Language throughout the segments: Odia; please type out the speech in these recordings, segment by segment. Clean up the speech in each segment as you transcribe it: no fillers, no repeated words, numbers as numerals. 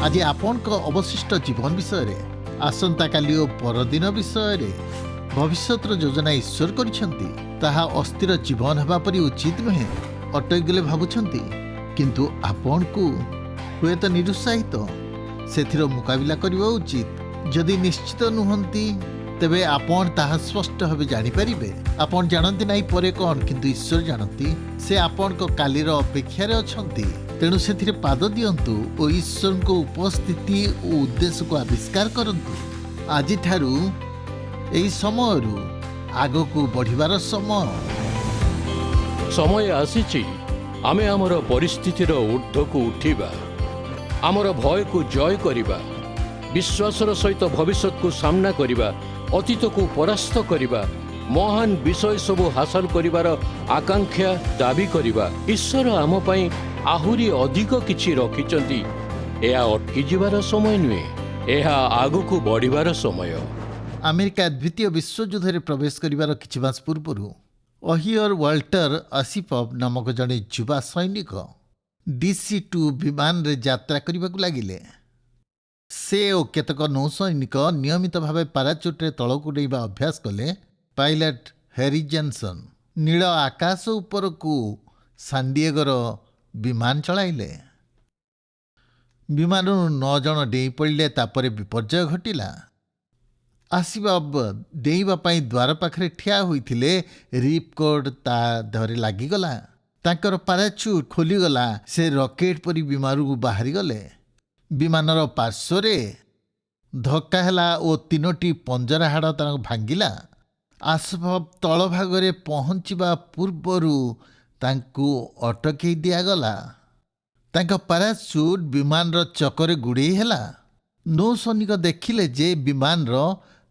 आज आपण अवशिष्ट जीवन विषय आसंता काली और परदिन विषय भविष्यतर योजना ईश्वर करिसेंती ताहा अस्थिर जीवन हेबा परि उचित नुहे अटक गले भाबुछंती किंतु आपण को हुए तो निरुत्साहित सेथिरो मुकाबिला करबा उचित जदि निश्चित नुहंती तेबे आपण ताहा स्पष्ट भावे जानि परिबे। आपण जानती नाही परे कोन किंतु ईश्वर जानती से आपण को कालीर अपेक्षा रे अछंती तेणु से पाद दियंतु और ईश्वर को उपस्थिति और उद्देश्य को आविष्कार करंतु। आज ठारू एई समय आग को बढ़िबार समय आसीछि आमे हमर परिस्थितिर ऊर्ध्व को उठिबा हमर भय को जय करिबा विश्वासर सहित भविष्य को सामना करिबा अतीत को परास्त करिबा महान विषय सबु हासिल करिबार आकांक्षा दाबी करिबा। ईश्वर आम पई आहुरी अधिक किछि रखिचंती। एहा अटकी जिबार समय नुहे एहा आगु को बढ़िबार समय। अमेरिका द्वितीय विश्वयुद्ध में प्रवेश करिबार किछि मास पूर्व अहियर वाल्टर आसिफव नामक जड़े युवा सैनिक DC-2 विमान रे यात्रा करने को लगिले। से और केतक नौसैनिक नियमित भाव पाराचुट्रे तलक उड़ेबा अभ्यास कले। पायलट हैरी जॉनसन नील आकाश उपर को सांडिएगोर विमान चलाइले। विमान 9 जन डेई पड़े तापर विपर्यय घटिला। आसिबाब डेइबा पई द्वार पाखरे ठिया होइथिले। रिपकोड ता धरे लागिगला। तांकर पाराचुट खोलीगला। से रॉकेट परी विमान को बाहरी गले। विमानर पार्श्वरे धक्का हैला ओ 3टी पंजरा हाड़ तांको भांगिला। आसिफव तल भागरे पहुँचवा पूर्वरु तांको अटकई दियागला। तांको पाराचुट विमानर चकरे गुड़े हैला। नौसैनिक देखिले जे विमानर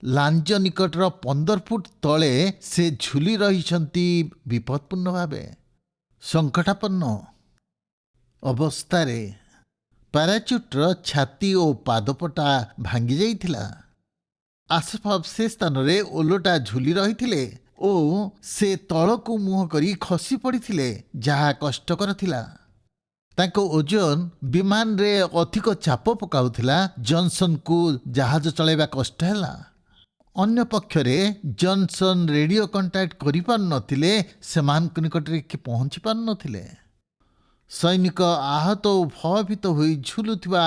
लांज निकटर 15 फुट तले से झुली रहिछंती विपदपूर्ण भावे। संकटापन्न अवस्थारे पाराचुटर छाती और पादपटा भांगी जाइथिला। आसिफव से स्थान रे ओलटा झुली रहिथिले ओ से तळको मुह करी खसी पड़िथिले जहा कष्टकर थिला। तांको ओजन विमान रे अधिक चाप पकाउथिला। जॉनसन को जहाज चलाइबा कष्ट हैला। अन्य पक्षरे जॉनसन रेडियो कांटेक्ट करि पार नथिले। सेमानक निकटरे कि पहुँची पार नथिले। सैनिक आहत और भयभीत होई झुलुथिबा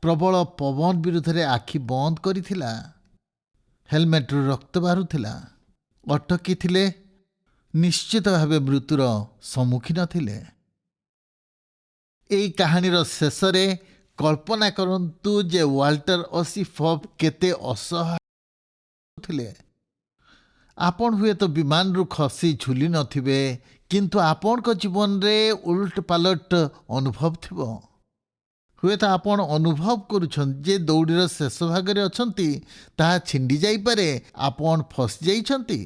प्रबल पवन विरुद्ध रे आखि बंद करिथिला। हेलमेट रक्त बारुथिला। अटकी थिले। निश्चित भावे मृत्युर सम्मुखीन थिले। एई कहानीर शेषरे कल्पना करंतु जे वाल्टर आसिफव केते असहाय थिले। आपण हुए तो विमान रु खसी झुली नथिबे किंतु आपण को जीवन रे उलट पालट अनुभव थिबो। हुए तो आपण अनुभव करुछन जे दौड़ीर शेष भाग रे अछंती ताहा छिंडी जाई पारे। आपण फसी जाइछंती।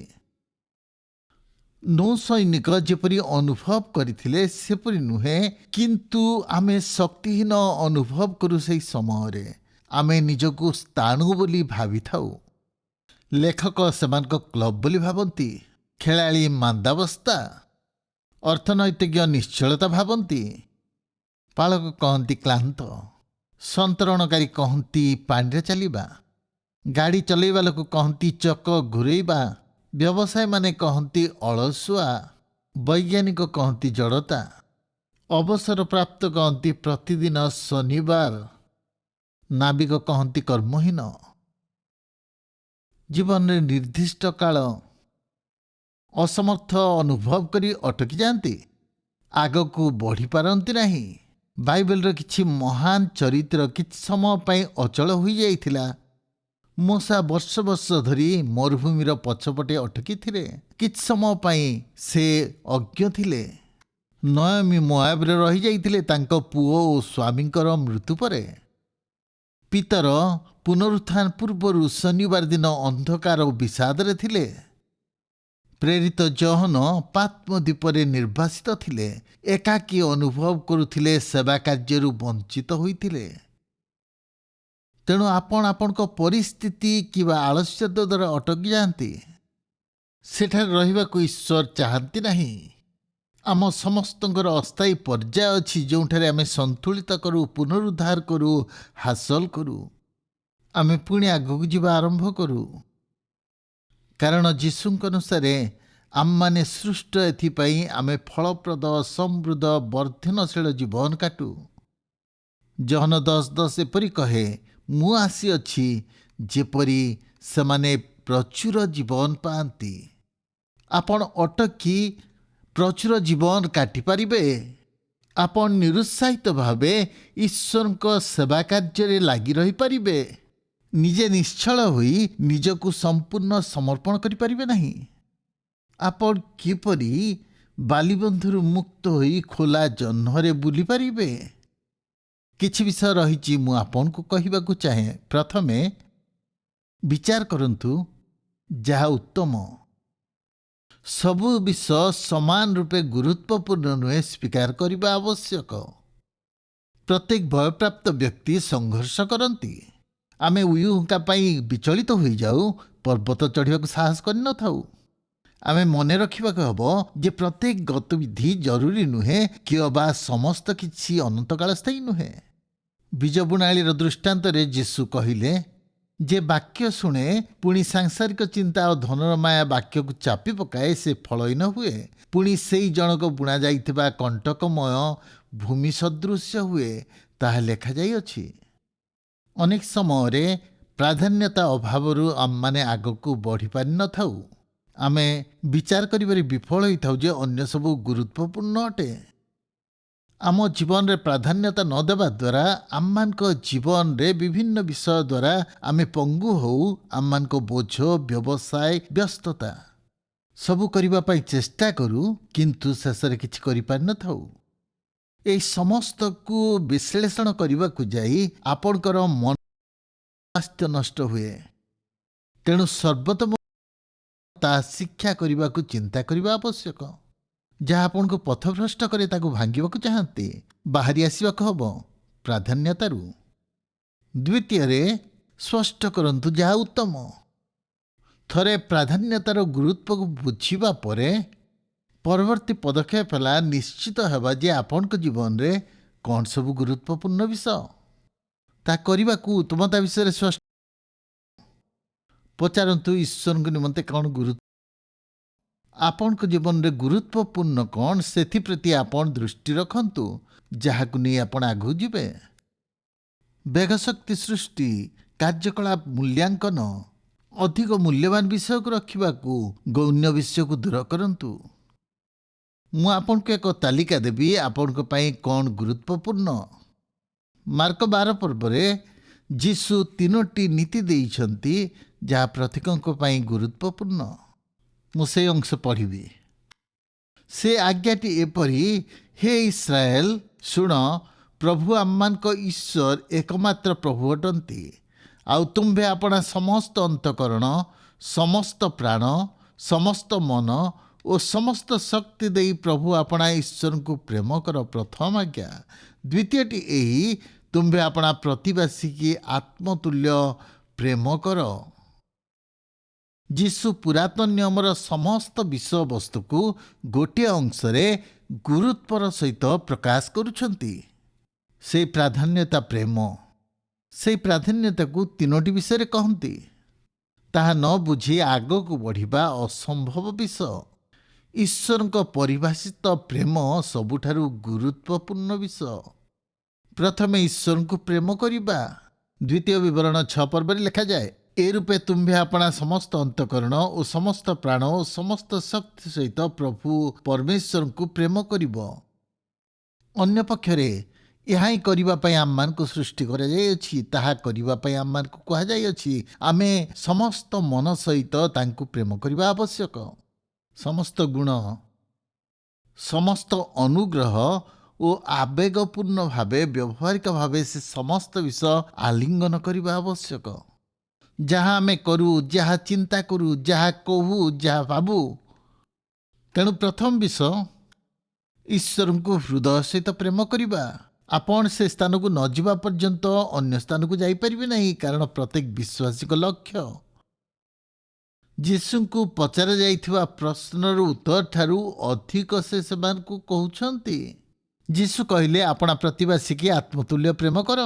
नौसैनिक जेपरी अनुभव करथिले सेपरी नुहे किंतु आमे शक्तिहीन अनुभव करू से समय रे आमे निजको स्थाणु बोली भावी थाउ। लेखक सेमानक क्लब बोली भावंती। खेलाड़ी मांदावस्था। अर्थनैतिज्ञ निश्चलता भावंती। पालक कहती क्लांत। संतरणकारी कहती पानी चलवा। गाड़ी चलैवा लोक कहती चक घुरेबा। व्यवसाय माने कहती अलसुआ। वैज्ञानिक कहती जड़ता। अवसर प्राप्त कहती प्रतिदिन शनिवार। नाविक कहती कर्महीन। जीवन में निर्दिष्ट काल असमर्थ अनुभव करी अटकी जाती। आग को बढ़ी पारती नहीं। बाइबल किछि महान चरित्र किछि समय पाई अचल होई जाइथिला। मूसा वर्ष वर्ष धरी मरुभूमिर पछपटे अटकी थिले। किछि समय पाई से अज्ञ थिले। नयमी मोआबरे रही जाइथिले तांको पुओ और स्वामींकर मृत्यु परे। पितर पुनरुत्थान पूर्व शनिवार दिन अंधकार और विषाद रे थिले। प्रेरित जहन पात्मद्वीपरे निर्वासित थिले। एकाकी अनुभव करुथिले। सेवा कार्यरु वंचित होइथिले। तेणु आपण को परिस्थिति किबा आलस्य द्वारा अटकी जाती। सेठारे रहिबाकु ईश्वर चाहती नहीं। ଆମ ସମସ୍ତଙ୍କର ଅସ୍ଥାୟୀ ପର୍ଯ୍ୟାୟ ଅଛି ଯେଉଁଠାରେ ଆମେ ସନ୍ତୁଳିତ କରୁ, ପୁନରୁଦ୍ଧାର କରୁ, ହାସଲ କରୁ। ଆମେ ପୁଣି ଆଗକୁ ଯିବା ଆରମ୍ଭ କରୁ। କାରଣ ଯୀଶୁଙ୍କ ଅନୁସାରେ ଆମମାନେ ସୃଷ୍ଟ ଏଥିପାଇଁ ଆମେ ଫଳପ୍ରଦ, ସମୃଦ୍ଧ, ବର୍ଦ୍ଧନଶୀଳ ଜୀବନ କାଟୁ। ଜହନ 10:10 ଏପରି କହେ, ମୁଁ ଆସିଅଛି ଯେପରି ସେମାନେ ପ୍ରଚୁର ଜୀବନ ପାଆନ୍ତି। ଆପଣ ଅଟକି ପ୍ରଚୁର ଜୀବନ କାଟିପାରିବେ? ଆପଣ ନିରୁତ୍ସାହିତ ଭାବେ ଈଶ୍ୱରଙ୍କ ସେବା କାର୍ଯ୍ୟରେ ଲାଗି ରହିପାରିବେ? ନିଜେ ନିଶ୍ଚଳ ହୋଇ ନିଜକୁ ସମ୍ପୂର୍ଣ୍ଣ ସମର୍ପଣ କରିପାରିବେ ନାହିଁ? ଆପଣ କିପରି ବାଲିବନ୍ଧରୁ ମୁକ୍ତ ହୋଇ ଖୋଲା ଜହ୍ନରେ ବୁଲିପାରିବେ? କିଛି ବିଷୟ ରହିଛି ମୁଁ ଆପଣଙ୍କୁ କହିବାକୁ ଚାହେଁ। ପ୍ରଥମେ ବିଚାର କରନ୍ତୁ ଯାହା ଉତ୍ତମ। ସବୁ ବିଷୟ ସମାନ ରୂପେ ଗୁରୁତ୍ୱପୂର୍ଣ୍ଣ ନୁହେଁ, ସ୍ୱୀକାର କରିବା ଆବଶ୍ୟକ। ପ୍ରତ୍ୟେକ ଭୟପ୍ରାପ୍ତ ବ୍ୟକ୍ତି ସଂଘର୍ଷ କରନ୍ତି। ଆମେ ଉୟୁହୁଙ୍କା ପାଇଁ ବିଚଳିତ ହୋଇଯାଉ, ପର୍ବତ ଚଢ଼ିବାକୁ ସାହସ କରିନଥାଉ। ଆମେ ମନେ ରଖିବାକୁ ହେବ ଯେ ପ୍ରତ୍ୟେକ ଗତିବିଧି ଜରୁରୀ ନୁହେଁ, କି ଅବା ସମସ୍ତ କିଛି ଅନନ୍ତକାଳ ସ୍ଥାୟୀ ନୁହେଁ। ବୀଜ ବୁଣାଳିର ଦୃଷ୍ଟାନ୍ତରେ ଯୀଶୁ କହିଲେ, ଯେ ବାକ୍ୟ ଶୁଣେ ପୁଣି ସାଂସାରିକ ଚିନ୍ତା ଓ ଧନର ମାୟା ବାକ୍ୟକୁ ଚାପି ପକାଏ, ସେ ଫଳହୀନ ହୁଏ। ପୁଣି ସେଇ ଜଣକ ବୁଣାଯାଇଥିବା କଣ୍ଟକମୟ ଭୂମି ସଦୃଶ୍ୟ ହୁଏ, ତାହା ଲେଖାଯାଇଅଛି। ଅନେକ ସମୟରେ ପ୍ରାଧାନ୍ୟତା ଅଭାବରୁ ଆମମାନେ ଆଗକୁ ବଢ଼ିପାରିନଥାଉ। ଆମେ ବିଚାର କରିବାରେ ବିଫଳ ହୋଇଥାଉ ଯେ ଅନ୍ୟ ସବୁ ଗୁରୁତ୍ୱପୂର୍ଣ୍ଣ ଅଟେ। ଆମ ଜୀବନରେ ପ୍ରାଧାନ୍ୟତା ନ ଦେବା ଦ୍ୱାରା ଆମମାନଙ୍କ ଜୀବନରେ ବିଭିନ୍ନ ବିଷୟ ଦ୍ୱାରା ଆମେ ପଙ୍ଗୁ ହଉ। ଆମମାନଙ୍କ ବୋଝ, ବ୍ୟବସାୟ, ବ୍ୟସ୍ତତା ସବୁ କରିବା ପାଇଁ ଚେଷ୍ଟା କରୁ, କିନ୍ତୁ ଶେଷରେ କିଛି କରିପାରିନଥାଉ। ଏହି ସମସ୍ତକୁ ବିଶ୍ଳେଷଣ କରିବାକୁ ଯାଇ ଆପଣଙ୍କର ମନ ସ୍ୱାସ୍ଥ୍ୟ ନଷ୍ଟ ହୁଏ। ତେଣୁ ସର୍ବୋତ୍ତମ ତାହା ଶିକ୍ଷା କରିବାକୁ ଚିନ୍ତା କରିବା ଆବଶ୍ୟକ। ଯାହା ଆପଣଙ୍କୁ ପଥଭ୍ରଷ୍ଟ କରେ ତାକୁ ଭାଙ୍ଗିବାକୁ ଚାହାନ୍ତି। ବାହାରି ଆସିବାକୁ ହେବ ପ୍ରାଧାନ୍ୟତାରୁ। ଦ୍ୱିତୀୟରେ ସ୍ପଷ୍ଟ କରନ୍ତୁ ଯାହା ଉତ୍ତମ। ଥରେ ପ୍ରାଧାନ୍ୟତାର ଗୁରୁତ୍ୱକୁ ବୁଝିବା ପରେ ପରବର୍ତ୍ତୀ ପଦକ୍ଷେପ ହେଲା ନିଶ୍ଚିତ ହେବା ଯେ ଆପଣଙ୍କ ଜୀବନରେ କ'ଣ ସବୁ ଗୁରୁତ୍ୱପୂର୍ଣ୍ଣ ବିଷୟ। ତାହା କରିବାକୁ ଉତ୍ତମତା ବିଷୟରେ ସ୍ପଷ୍ଟ ପଚାରନ୍ତୁ, ଈଶ୍ୱରଙ୍କ ନିମନ୍ତେ କ'ଣ ଗୁରୁତ୍ୱ। ଆପଣଙ୍କ ଜୀବନରେ ଗୁରୁତ୍ୱପୂର୍ଣ୍ଣ କ'ଣ ସେଥିପ୍ରତି ଆପଣ ଦୃଷ୍ଟି ରଖନ୍ତୁ। ଯାହାକୁ ନେଇ ଆପଣ ଆଗକୁ ଯିବେ। ବେଗଶକ୍ତି ସୃଷ୍ଟି, କାର୍ଯ୍ୟକଳାପ ମୂଲ୍ୟାଙ୍କନ, ଅଧିକ ମୂଲ୍ୟବାନ ବିଷୟକୁ ରଖିବାକୁ ଗୌଣ୍ୟ ବିଷୟକୁ ଦୂର କରନ୍ତୁ। ମୁଁ ଆପଣଙ୍କୁ ଏକ ତାଲିକା ଦେବି ଆପଣଙ୍କ ପାଇଁ କ'ଣ ଗୁରୁତ୍ୱପୂର୍ଣ୍ଣ। ମାର୍କ 12 ପର୍ବରେ ଯୀଶୁ 3ଟି ନୀତି ଦେଇଛନ୍ତି ଯାହା ପ୍ରତ୍ୟେକଙ୍କ ପାଇଁ ଗୁରୁତ୍ୱପୂର୍ଣ୍ଣ। ମୁଁ ସେହି ଅଂଶ ପଢ଼ିବି। ସେ ଆଜ୍ଞାଟି ଏପରି, ହେ ଇସ୍ରାଏଲ ଶୁଣ, ପ୍ରଭୁ ଆମମାନଙ୍କ ଈଶ୍ୱର ଏକମାତ୍ର ପ୍ରଭୁ ଅଟନ୍ତି। ଆଉ ତୁମ୍ଭେ ଆପଣା ସମସ୍ତ ଅନ୍ତଃକରଣ, ସମସ୍ତ ପ୍ରାଣ, ସମସ୍ତ ମନ ଓ ସମସ୍ତ ଶକ୍ତି ଦେଇ ପ୍ରଭୁ ଆପଣା ଈଶ୍ୱରଙ୍କୁ ପ୍ରେମ କର, ପ୍ରଥମ ଆଜ୍ଞା। ଦ୍ୱିତୀୟଟି ଏହି, ତୁମ୍ଭେ ଆପଣା ପ୍ରତିବାସୀକି ଆତ୍ମତୁଲ୍ୟ ପ୍ରେମ କର। ଯୀଶୁ ପୁରାତନ ନିୟମର ସମସ୍ତ ବିଷୟବସ୍ତୁକୁ ଗୋଟିଏ ଅଂଶରେ ଗୁରୁତ୍ୱର ସହିତ ପ୍ରକାଶ କରୁଛନ୍ତି। ସେହି ପ୍ରାଧାନ୍ୟତା ପ୍ରେମ। ସେହି ପ୍ରାଧାନ୍ୟତାକୁ 3ଟି ବିଷୟରେ କହନ୍ତି। ତାହା ନ ବୁଝି ଆଗକୁ ବଢ଼ିବା ଅସମ୍ଭବ ବିଷୟ। ଈଶ୍ୱରଙ୍କ ପରିଭାଷିତ ପ୍ରେମ ସବୁଠାରୁ ଗୁରୁତ୍ୱପୂର୍ଣ୍ଣ ବିଷୟ। ପ୍ରଥମେ ଈଶ୍ୱରଙ୍କୁ ପ୍ରେମ କରିବା। ଦ୍ୱିତୀୟ ବିବରଣ 6 ପର୍ବରେ ଲେଖାଯାଏ, ଏ ରୂପେ ତୁମ୍ଭେ ଆପଣା ସମସ୍ତ ଅନ୍ତଃକରଣ ଓ ସମସ୍ତ ପ୍ରାଣ ଓ ସମସ୍ତ ଶକ୍ତି ସହିତ ପ୍ରଭୁ ପରମେଶ୍ୱରଙ୍କୁ ପ୍ରେମ କରିବ। ଅନ୍ୟପକ୍ଷରେ ଏହା ହିଁ କରିବା ପାଇଁ ଆମମାନଙ୍କୁ ସୃଷ୍ଟି କରାଯାଇଅଛି। ତାହା କରିବା ପାଇଁ ଆମମାନଙ୍କୁ କୁହାଯାଇଅଛି ଆମେ ସମସ୍ତ ମନ ସହିତ ତାଙ୍କୁ ପ୍ରେମ କରିବା ଆବଶ୍ୟକ। ସମସ୍ତ ଗୁଣ, ସମସ୍ତ ଅନୁଗ୍ରହ ଓ ଆବେଗପୂର୍ଣ୍ଣ ଭାବେ, ବ୍ୟବହାରିକ ଭାବେ ସେ ସମସ୍ତ ବିଷୟ ଆଲିଙ୍ଗନ କରିବା ଆବଶ୍ୟକ। ଯାହା ଆମେ କରୁ, ଯାହା ଚିନ୍ତା କରୁ, ଯାହା କହୁ, ଯାହା ଭାବୁ। ତେଣୁ ପ୍ରଥମ ବିଷୟ ଈଶ୍ୱରଙ୍କୁ ହୃଦୟ ସହିତ ପ୍ରେମ କରିବା। ଆପଣ ସେ ସ୍ଥାନକୁ ନ ଯିବା ପର୍ଯ୍ୟନ୍ତ ଅନ୍ୟ ସ୍ଥାନକୁ ଯାଇପାରିବେ ନାହିଁ, କାରଣ ପ୍ରତ୍ୟେକ ବିଶ୍ୱାସୀଙ୍କ ଲକ୍ଷ୍ୟ ଯୀଶୁଙ୍କୁ ପଚରାଯାଇଥିବା ପ୍ରଶ୍ନର ଉତ୍ତର ଠାରୁ ଅଧିକ ସେ ସେମାନଙ୍କୁ କହୁଛନ୍ତି। ଯୀଶୁ କହିଲେ, ଆପଣା ପ୍ରତିବାସୀକି ଆତ୍ମତୁଲ୍ୟ ପ୍ରେମ କର।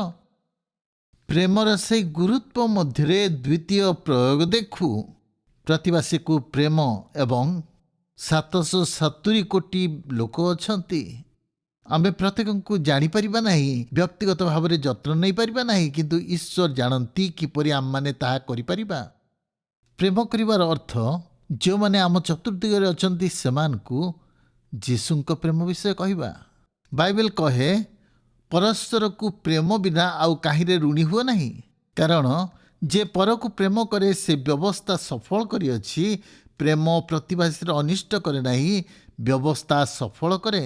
ପ୍ରେମର ସେହି ଗୁରୁତ୍ୱ ମଧ୍ୟରେ ଦ୍ୱିତୀୟ ପ୍ରୟୋଗ ଦେଖୁ। ପ୍ରତିବାସୀକୁ ପ୍ରେମ ଏବଂ 770 କୋଟି ଲୋକ ଅଛନ୍ତି। ଆମେ ପ୍ରତ୍ୟେକଙ୍କୁ ଜାଣିପାରିବା ନାହିଁ, ବ୍ୟକ୍ତିଗତ ଭାବରେ ଯତ୍ନ ନେଇପାରିବା ନାହିଁ, କିନ୍ତୁ ଈଶ୍ୱର ଜାଣନ୍ତି କିପରି ଆମମାନେ ତାହା କରିପାରିବା। ପ୍ରେମ କରିବାର ଅର୍ଥ ଯେଉଁମାନେ ଆମ ଚତୁର୍ଦିଗରେ ଅଛନ୍ତି ସେମାନଙ୍କୁ ଯୀଶୁଙ୍କ ପ୍ରେମ ବିଷୟ କହିବା। ବାଇବେଲ କହେ, ପରସ୍ପରକୁ ପ୍ରେମ ବିନା ଆଉ କାହିଁରେ ଋଣୀ ହୁଅ ନାହିଁ, କାରଣ ଯେ ପରକୁ ପ୍ରେମ କରେ ସେ ବ୍ୟବସ୍ଥା ସଫଳ କରିଅଛି। ପ୍ରେମ ପ୍ରତିବାସୀର ଅନିଷ୍ଟ କରେ ନାହିଁ, ବ୍ୟବସ୍ଥା ସଫଳ କରେ।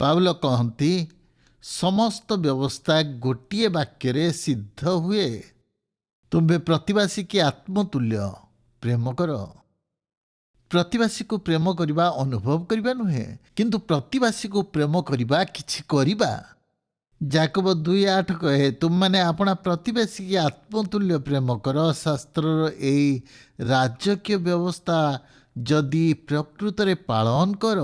ପାଉଲ କହନ୍ତି, ସମସ୍ତ ବ୍ୟବସ୍ଥା ଗୋଟିଏ ବାକ୍ୟରେ ସିଦ୍ଧ ହୁଏ, ତୁମ୍ଭେ ପ୍ରତିବାସୀକି ଆତ୍ମତୁଲ୍ୟ ପ୍ରେମ କର। ପ୍ରତିବାସୀକୁ ପ୍ରେମ କରିବା ଅନୁଭବ କରିବା ନୁହେଁ, କିନ୍ତୁ ପ୍ରତିବାସୀକୁ ପ୍ରେମ କରିବା କିଛି କରିବା। ଯାକୋବ 2:8 କହେ, ତୁମମାନେ ଆପଣା ପ୍ରତିବାସୀକି ଆତ୍ମତୁଲ୍ୟ ପ୍ରେମ କର। ଶାସ୍ତ୍ରର ଏହି ରାଜକୀୟ ବ୍ୟବସ୍ଥା ଯଦି ପ୍ରକୃତରେ ପାଳନ କର।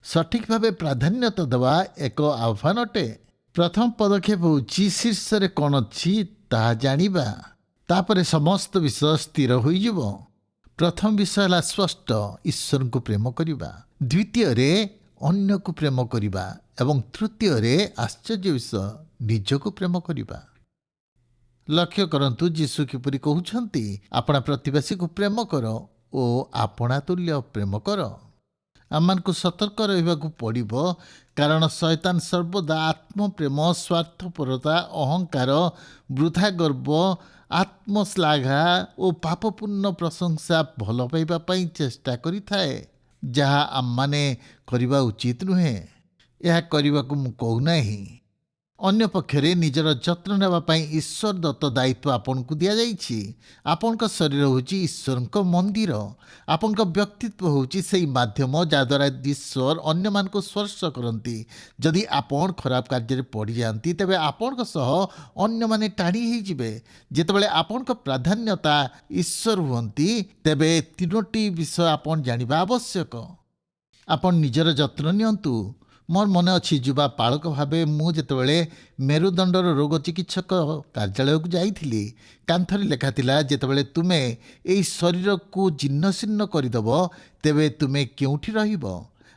ସଠିକ ଭାବେ ପ୍ରାଧାନ୍ୟତା ଦେବା ଏକ ଆହ୍ୱାନ ଅଟେ। ପ୍ରଥମ ପଦକ୍ଷେପ ହେଉଛି ଶୀର୍ଷରେ କ'ଣ ଅଛି ତାହା ଜାଣିବା। ତାପରେ ସମସ୍ତ ବିଷୟ ସ୍ଥିର ହୋଇଯିବ। ପ୍ରଥମ ବିଷୟ ହେଲା ସ୍ପଷ୍ଟ, ଈଶ୍ୱରଙ୍କୁ ପ୍ରେମ କରିବା। ଦ୍ୱିତୀୟରେ ଅନ୍ୟକୁ ପ୍ରେମ କରିବା ଏବଂ ତୃତୀୟରେ ଆଶ୍ଚର୍ଯ୍ୟ ବିଷୟ, ନିଜକୁ ପ୍ରେମ କରିବା। ଲକ୍ଷ୍ୟ କରନ୍ତୁ ଯୀଶୁ କିପରି କହୁଛନ୍ତି, ଆପଣା ପ୍ରତିବାସୀକୁ ପ୍ରେମ କର ଓ ଆପଣା ତୁଲ୍ୟ ପ୍ରେମ କର। ଆମମାନଙ୍କୁ ସତର୍କ ରହିବାକୁ ପଡ଼ିବ, କାରଣ ଶୟତାନ ସର୍ବଦା ଆତ୍ମପ୍ରେମ, ସ୍ୱାର୍ଥପରତା, ଅହଙ୍କାର, ବୃଥା ଗର୍ବ, ଆତ୍ମଶ୍ଳାଘା ଓ ପାପପୂର୍ଣ୍ଣ ପ୍ରଶଂସା ଭଲ ପାଇବା ପାଇଁ ଚେଷ୍ଟା କରିଥାଏ, ଯାହା ଆମମାନେ କରିବା ଉଚିତ ନୁହେଁ। ଏହା କରିବାକୁ ମୁଁ କହୁନାହିଁ। ଅନ୍ୟପକ୍ଷରେ ନିଜର ଯତ୍ନ ନେବା ପାଇଁ ଈଶ୍ୱର ଦତ୍ତ ଦାୟିତ୍ୱ ଆପଣଙ୍କୁ ଦିଆଯାଇଛି। ଆପଣଙ୍କ ଶରୀର ହେଉଛି ଈଶ୍ୱରଙ୍କ ମନ୍ଦିର। ଆପଣଙ୍କ ବ୍ୟକ୍ତିତ୍ୱ ହେଉଛି ସେହି ମାଧ୍ୟମ ଯାହାଦ୍ୱାରା ଈଶ୍ୱର ଅନ୍ୟମାନଙ୍କୁ ସ୍ପର୍ଶ କରନ୍ତି। ଯଦି ଆପଣ ଖରାପ କାର୍ଯ୍ୟରେ ପଡ଼ିଯାଆନ୍ତି, ତେବେ ଆପଣଙ୍କ ସହ ଅନ୍ୟମାନେ ଟାଣି ହୋଇଯିବେ। ଯେତେବେଳେ ଆପଣଙ୍କ ପ୍ରାଧାନ୍ୟତା ଈଶ୍ୱର ହୁଅନ୍ତି, ତେବେ 3ଟି ବିଷୟ ଆପଣ ଜାଣିବା ଆବଶ୍ୟକ। ଆପଣ ନିଜର ଯତ୍ନ ନିଅନ୍ତୁ। ମୋର ମନେ ଅଛି, ଯୁବା ପାଳକ ଭାବେ ମୁଁ ଯେତେବେଳେ ମେରୁଦଣ୍ଡର ରୋଗ ଚିକିତ୍ସକ କାର୍ଯ୍ୟାଳୟକୁ ଯାଇଥିଲି, କାନ୍ଥରେ ଲେଖାଥିଲା, ଯେତେବେଳେ ତୁମେ ଏହି ଶରୀରକୁ ଜୀର୍ଣ୍ଣଶୀର୍ଣ୍ଣ କରିଦେବ, ତେବେ ତୁମେ କେଉଁଠି ରହିବ?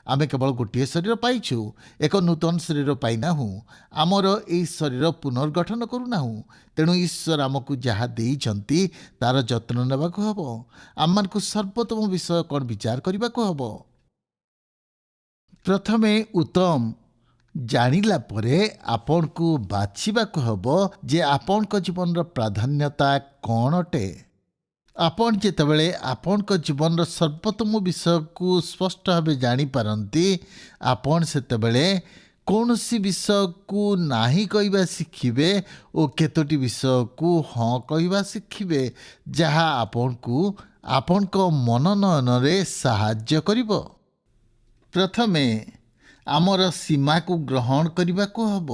ଆମେ କେବଳ ଗୋଟିଏ ଶରୀର ପାଇଛୁ, ଏକ ନୂତନ ଶରୀର ପାଇନାହୁଁ। ଆମର ଏହି ଶରୀର ପୁନର୍ଗଠନ କରୁନାହୁଁ। ତେଣୁ ଈଶ୍ୱର ଆମକୁ ଯାହା ଦେଇଛନ୍ତି ତାର ଯତ୍ନ ନେବାକୁ ହେବ। ଆମମାନଙ୍କୁ ସର୍ବୋତ୍ତମ ବିଷୟ କ'ଣ ବିଚାର କରିବାକୁ ହେବ। ପ୍ରଥମେ ଉତ୍ତମ ଜାଣିଲା ପରେ ଆପଣଙ୍କୁ ବାଛିବାକୁ ହେବ ଯେ ଆପଣଙ୍କ ଜୀବନର ପ୍ରାଧାନ୍ୟତା କ'ଣ ଅଟେ। ଆପଣ ଯେତେବେଳେ ଆପଣଙ୍କ ଜୀବନର ସର୍ବୋତ୍ତମ ବିଷୟକୁ ସ୍ପଷ୍ଟ ଭାବେ ଜାଣିପାରନ୍ତି, ଆପଣ ସେତେବେଳେ କୌଣସି ବିଷୟକୁ ନାହିଁ କହିବା ଶିଖିବେ ଓ କେତୋଟି ବିଷୟକୁ ହଁ କହିବା ଶିଖିବେ, ଯାହା ଆପଣଙ୍କୁ ଆପଣଙ୍କ ମନୋନୟନରେ ସାହାଯ୍ୟ କରିବ। ପ୍ରଥମେ ଆମର ସୀମାକୁ ଗ୍ରହଣ କରିବାକୁ ହେବ।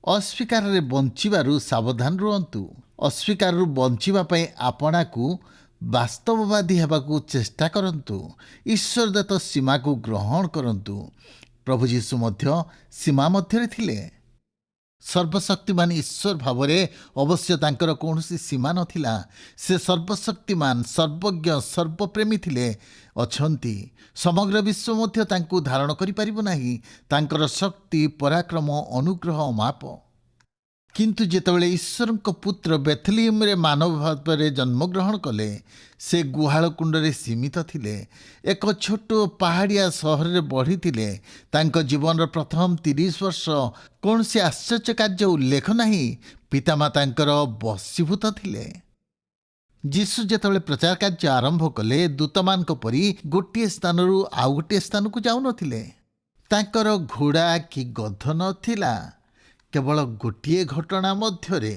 ଅସ୍ୱୀକାରରେ ବଞ୍ଚିବାରୁ ସାବଧାନ ରୁହନ୍ତୁ। ଅସ୍ୱୀକାରରୁ ବଞ୍ଚିବା ପାଇଁ ଆପଣାକୁ ବାସ୍ତବବାଦୀ ହେବାକୁ ଚେଷ୍ଟା କରନ୍ତୁ। ଈଶ୍ୱର ଦତ୍ତ ସୀମାକୁ ଗ୍ରହଣ କରନ୍ତୁ। ପ୍ରଭୁ ଯୀଶୁ ମଧ୍ୟ ସୀମା ମଧ୍ୟରେ ଥିଲେ। ସର୍ବଶକ୍ତିମାନ ଈଶ୍ୱର ଭାବରେ ଅବଶ୍ୟ ତାଙ୍କର କୌଣସି ସୀମା ନଥିଲା। ସେ ସର୍ବଶକ୍ତିମାନ, ସର୍ବଜ୍ଞ, ସର୍ବପ୍ରେମୀ ଥିଲେ, ଅଛନ୍ତି। ସମଗ୍ର ବିଶ୍ୱ ମଧ୍ୟ ତାଙ୍କୁ ଧାରଣ କରିପାରିବ ନାହିଁ। ତାଙ୍କର ଶକ୍ତି, ପରାକ୍ରମ, ଅନୁଗ୍ରହ ଅମାପ। କିନ୍ତୁ ଯେତେବେଳେ ଈଶ୍ୱରଙ୍କ ପୁତ୍ର ବେଥଲିହେମରେ ମାନବ ଭାବରେ ଜନ୍ମଗ୍ରହଣ କଲେ, ସେ ଗୁହାଳ କୁଣ୍ଡରେ ସୀମିତ ଥିଲେ। ଏକ ଛୋଟ ପାହାଡ଼ିଆ ସହରରେ ବଢ଼ିଥିଲେ। ତାଙ୍କ ଜୀବନର ପ୍ରଥମ 30 ବର୍ଷ କୌଣସି ଆଶ୍ଚର୍ଯ୍ୟ କାର୍ଯ୍ୟ ଉଲ୍ଲେଖ ନାହିଁ। ପିତାମାତାଙ୍କର ବଶୀଭୂତ ଥିଲେ। ଯୀଶୁ ଯେତେବେଳେ ପ୍ରଚାର କାର୍ଯ୍ୟ ଆରମ୍ଭ କଲେ, ଦୂତମାନଙ୍କ ପରି ଗୋଟିଏ ସ୍ଥାନରୁ ଆଉ ଗୋଟିଏ ସ୍ଥାନକୁ ଯାଉନଥିଲେ। ତାଙ୍କର ଘୋଡ଼ା କି ଗଧ ନଥିଲା। କେବଳ ଗୋଟିଏ ଘଟଣା ମଧ୍ୟରେ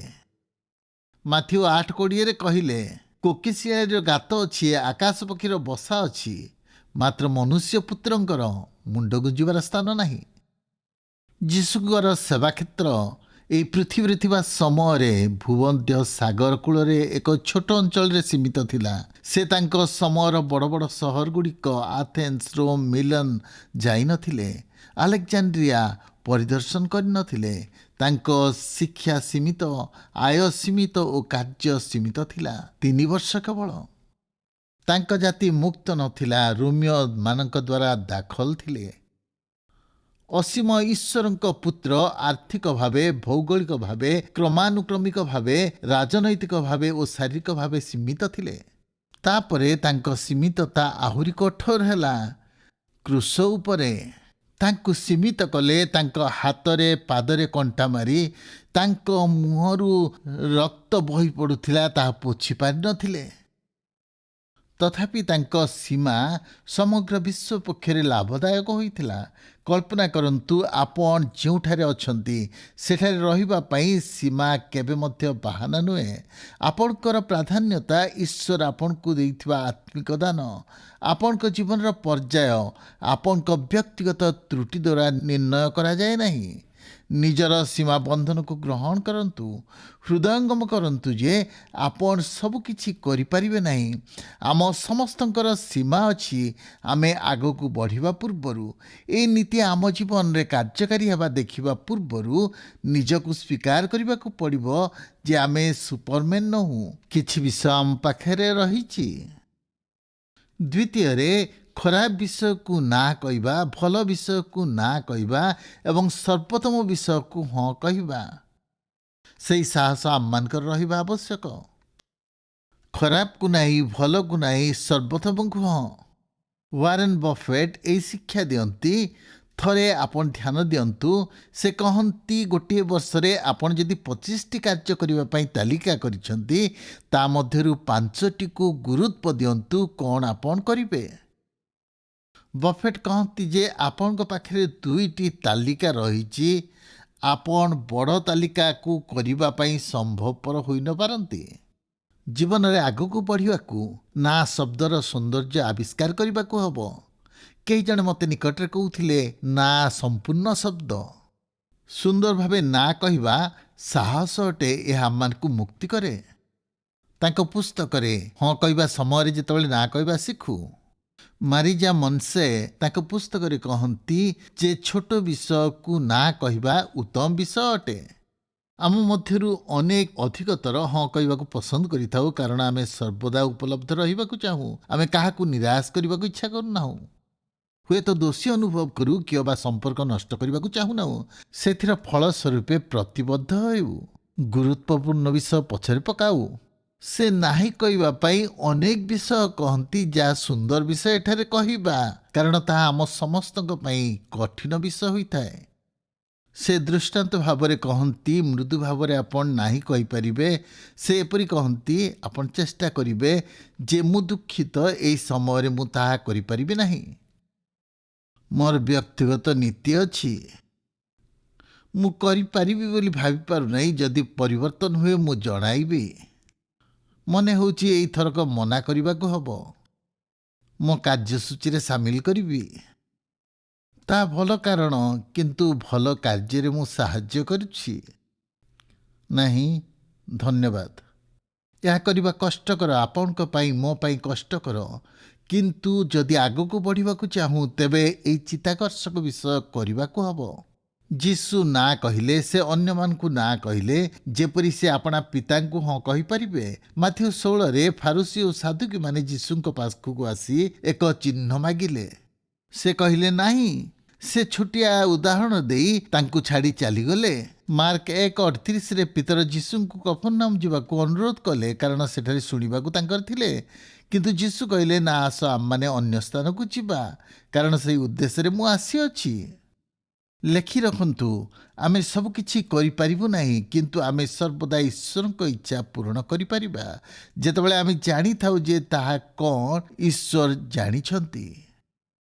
ମାଥିଉ 8:20 କହିଲେ, କୋକିଶିଆଳିର ଗାତ ଅଛି, ଆକାଶ ପକ୍ଷୀର ବସା ଅଛି, ମାତ୍ର ମନୁଷ୍ୟ ପୁତ୍ରଙ୍କର ମୁଣ୍ଡ ଗୁଞ୍ଜିବାର ସ୍ଥାନ ନାହିଁ। ଯୀଶୁଙ୍କର ସେବା କ୍ଷେତ୍ର এই ପୃଥିବୀରେ ଥିବା ସମୟରେ ଭୂବନ୍ଧ୍ୟ ସାଗର କୂଳରେ ଏକ ଛୋଟ ଅଞ୍ଚଳରେ ସୀମିତ ଥିଲା। ସେ ତାଙ୍କ ସମୟର ବଡ଼ ବଡ଼ ସହରଗୁଡ଼ିକ ଆଥେନ୍ସ, ରୋମ୍, ମିଲନ ଯାଇନଥିଲେ। ଆଲେକ୍ଜାଣ୍ଡ୍ରିଆ ପରିଦର୍ଶନ କରିନଥିଲେ। ତାଙ୍କ ଶିକ୍ଷା ସୀମିତ, ଆୟ ସୀମିତ ଓ କାର୍ଯ୍ୟ ସୀମିତ ଥିଲା। 3 ବର୍ଷ କେବଳ। ତାଙ୍କ ଜାତି ମୁକ୍ତ ନଥିଲା, ରୋମିଓମାନଙ୍କ ଦ୍ୱାରା ଦାଖଲ ଥିଲେ। ଅସୀମ ଈଶ୍ୱରଙ୍କ ପୁତ୍ର ଆର୍ଥିକ ଭାବେ, ଭୌଗୋଳିକ ଭାବେ, କ୍ରମାନୁକ୍ରମିକ ଭାବେ, ରାଜନୈତିକ ଭାବେ ଓ ଶାରୀରିକ ଭାବେ ସୀମିତ ଥିଲେ। ତାପରେ ତାଙ୍କ ସୀମିତତା ଆହୁରି କଠୋର ହେଲା। କ୍ରୁଶ ଉପରେ ତାଙ୍କୁ ସୀମିତ କଲେ। ତାଙ୍କ ହାତରେ ପାଦରେ କଣ୍ଟା ମାରି ତାଙ୍କ ମୁହଁରୁ ରକ୍ତ ବହି ପଡ଼ୁଥିଲା, ତାହା ପୋଛି ପାରିନଥିଲେ। ତଥାପି ତାଙ୍କ ସୀମା ସମଗ୍ର ବିଶ୍ୱ ପକ୍ଷରେ ଲାଭଦାୟକ ହୋଇଥିଲା। କଳ୍ପନା କରନ୍ତୁ, ଆପଣ ଯେଉଁଠାରେ ଅଛନ୍ତି ସେଠାରେ ରହିବା ପାଇଁ ସୀମା କେବେ ମଧ୍ୟ ବାହାନା ନୁହେଁ। ଆପଣଙ୍କର ପ୍ରାଧାନ୍ୟତା ଈଶ୍ୱର ଆପଣଙ୍କୁ ଦେଇଥିବା ଆତ୍ମିକ ଦାନ। ଆପଣଙ୍କ ଜୀବନର ପର୍ଯ୍ୟାୟ ଆପଣଙ୍କ ବ୍ୟକ୍ତିଗତ ତ୍ରୁଟି ଦ୍ୱାରା ନିର୍ଣ୍ଣୟ କରାଯାଏ ନାହିଁ। ନିଜର ସୀମା ବନ୍ଧନକୁ ଗ୍ରହଣ କରନ୍ତୁ। ହୃଦୟଙ୍ଗମ କରନ୍ତୁ ଯେ ଆପଣ ସବୁକିଛି କରିପାରିବେ ନାହିଁ। ଆମ ସମସ୍ତଙ୍କର ସୀମା ଅଛି। ଆମେ ଆଗକୁ ବଢ଼ିବା ପୂର୍ବରୁ, ଏହି ନୀତି ଆମ ଜୀବନରେ କାର୍ଯ୍ୟକାରୀ ହେବା ଦେଖିବା ପୂର୍ବରୁ ନିଜକୁ ସ୍ୱୀକାର କରିବାକୁ ପଡ଼ିବ ଯେ ଆମେ ସୁପରମ୍ୟାନ୍ ନୋହୁଁ। କିଛି ବିଷୟ ଆମ ପାଖରେ ରହିଛି। ଦ୍ୱିତୀୟରେ, ଖରାପ ବିଷୟକୁ ନା କହିବା, ଭଲ ବିଷୟକୁ ନା କହିବା ଏବଂ ସର୍ବୋତ୍ତମ ବିଷୟକୁ ହଁ କହିବା। ସେହି ସାହସ ଆମମାନଙ୍କର ରହିବା ଆବଶ୍ୟକ। ଖରାପକୁ ନାହିଁ, ଭଲକୁ ନାହିଁ, ସର୍ବୋତ୍ତମକୁ ହଁ। ୱାରେନ୍ ବଫେଟ୍ ଏହି ଶିକ୍ଷା ଦିଅନ୍ତି। ଥରେ ଆପଣ ଧ୍ୟାନ ଦିଅନ୍ତୁ, ସେ କହନ୍ତି, ଗୋଟିଏ ବର୍ଷରେ ଆପଣ ଯଦି 25ଟି କାର୍ଯ୍ୟ କରିବା ପାଇଁ ତାଲିକା କରିଛନ୍ତି, ତା ମଧ୍ୟରୁ 5ଟିକୁ ଗୁରୁତ୍ୱ ଦିଅନ୍ତୁ। କ'ଣ ଆପଣ କରିବେ? ବଫେଟ୍ କହନ୍ତି ଯେ ଆପଣଙ୍କ ପାଖରେ 2ଟି ତାଲିକା ରହିଛି। ଆପଣ ବଡ଼ ତାଲିକାକୁ କରିବା ପାଇଁ ସମ୍ଭବପର ହୋଇନପାରନ୍ତି। ଜୀବନରେ ଆଗକୁ ବଢ଼ିବାକୁ ନା ଶବ୍ଦର ସୌନ୍ଦର୍ଯ୍ୟ ଆବିଷ୍କାର କରିବାକୁ ହେବ। କେହି ଜଣେ ମୋତେ ନିକଟରେ କହୁଥିଲେ, ନା ସମ୍ପୂର୍ଣ୍ଣ ଶବ୍ଦ। ସୁନ୍ଦର ଭାବେ ନା କହିବା ସାହସ ଅଟେ। ଏହା ଆମମାନଙ୍କୁ ମୁକ୍ତି କରେ। ତାଙ୍କ ପୁସ୍ତକରେ ହଁ କହିବା ସମୟରେ ଯେତେବେଳେ ନା କହିବା ଶିଖୁ, ମାରିଜା ମନସେ ତାଙ୍କ ପୁସ୍ତକରେ କହନ୍ତି ଯେ ଛୋଟ ବିଷୟକୁ ନା କହିବା ଉତ୍ତମ ବିଷୟ ଅଟେ। ଆମ ମଧ୍ୟରୁ ଅନେକ ଅଧିକତର ହଁ କହିବାକୁ ପସନ୍ଦ କରିଥାଉ, କାରଣ ଆମେ ସର୍ବଦା ଉପଲବ୍ଧ ରହିବାକୁ ଚାହୁଁ। ଆମେ କାହାକୁ ନିରାଶ କରିବାକୁ ଇଚ୍ଛା କରୁନାହୁଁ। ହୁଏତ ଦୋଷୀ ଅନୁଭବ କରୁ, କିଏ ବା ସମ୍ପର୍କ ନଷ୍ଟ କରିବାକୁ ଚାହୁଁନାହୁଁ। ସେଥିର ଫଳ ସ୍ୱରୂପେ ପ୍ରତିବଦ୍ଧ ହେଉ, ଗୁରୁତ୍ୱପୂର୍ଣ୍ଣ ବିଷୟ ପଛରେ ପକାଉ। ସେ ନାହିଁ କହିବା ପାଇଁ ଅନେକ ବିଷୟ କହନ୍ତି। ଯାହା ସୁନ୍ଦର ବିଷୟ ଏଠାରେ କହିବା, କାରଣ ତାହା ଆମ ସମସ୍ତଙ୍କ ପାଇଁ କଠିନ ବିଷୟ ହୋଇଥାଏ। ସେ ଦୃଷ୍ଟାନ୍ତ ଭାବରେ କହନ୍ତି, ମୃଦୁ ଭାବରେ ଆପଣ ନାହିଁ କହିପାରିବେ। ସେ ଏପରି କହନ୍ତି, ଆପଣ ଚେଷ୍ଟା କରିବେ ଯେ ମୁଁ ଦୁଃଖିତ, ଏହି ସମୟରେ ମୁଁ ତାହା କରିପାରିବି ନାହିଁ। ମୋର ବ୍ୟକ୍ତିଗତ ନୀତି ଅଛି। ମୁଁ କରିପାରିବି ବୋଲି ଭାବିପାରୁନାହିଁ। ଯଦି ପରିବର୍ତ୍ତନ ହୁଏ ମୁଁ ଜଣାଇବି। ମନେ ହେଉଛି ଏଇଥରକ ମନା କରିବାକୁ ହେବ। ମୋ କାର୍ଯ୍ୟସୂଚୀରେ ସାମିଲ କରିବି। ତା ଭଲ କାରଣ, କିନ୍ତୁ ଭଲ କାର୍ଯ୍ୟରେ ମୁଁ ସାହାଯ୍ୟ କରୁଛି। ନାହିଁ, ଧନ୍ୟବାଦ। ଏହା କରିବା କଷ୍ଟକର, ଆପଣଙ୍କ ପାଇଁ, ମୋ ପାଇଁ କଷ୍ଟକର। କିନ୍ତୁ ଯଦି ଆଗକୁ ବଢ଼ିବାକୁ ଚାହୁଁ, ତେବେ ଏହି ଚିତ୍ତାକର୍ଷକ ବିଷୟ କରିବାକୁ ହେବ। ଯୀଶୁ ନା କହିଲେ, ସେ ଅନ୍ୟମାନଙ୍କୁ ନା କହିଲେ, ଯେପରି ସେ ଆପଣା ପିତାଙ୍କୁ ହଁ କହିପାରିବେ। ମାଥ୍ୟୁ 16ରେ ଫାରୁସୀ ଓ ସାଦୁକୀମାନେ ଯୀଶୁଙ୍କ ପାଖକୁ ଆସି ଏକ ଚିହ୍ନ ମାଗିଲେ। ସେ କହିଲେ ନାହିଁ। ସେ ଛୋଟିଆ ଉଦାହରଣ ଦେଇ ତାଙ୍କୁ ଛାଡ଼ି ଚାଲିଗଲେ। ମାର୍କ 1:38ରେ ପିତର ଯୀଶୁଙ୍କୁ କଫରନାହୁମ ଯିବାକୁ ଅନୁରୋଧ କଲେ, କାରଣ ସେଠାରେ ଶୁଣିବାକୁ ତାଙ୍କର ଥିଲେ। କିନ୍ତୁ ଯୀଶୁ କହିଲେ, ନା, ଆସ ଆମମାନେ ଅନ୍ୟ ସ୍ଥାନକୁ ଯିବା, କାରଣ ସେହି ଉଦ୍ଦେଶ୍ୟରେ ମୁଁ ଆସିଅଛି। ଲେଖି ରଖନ୍ତୁ, ଆମେ ସବୁକିଛି କରିପାରିବୁ ନାହିଁ, କିନ୍ତୁ ଆମେ ସର୍ବଦା ଈଶ୍ୱରଙ୍କ ଇଚ୍ଛା ପୂରଣ କରିପାରିବା। ଯେତେବେଳେ ଆମେ ଜାଣିଥାଉ ଯେ ତାହା କ'ଣ ଈଶ୍ୱର ଜାଣିଛନ୍ତି,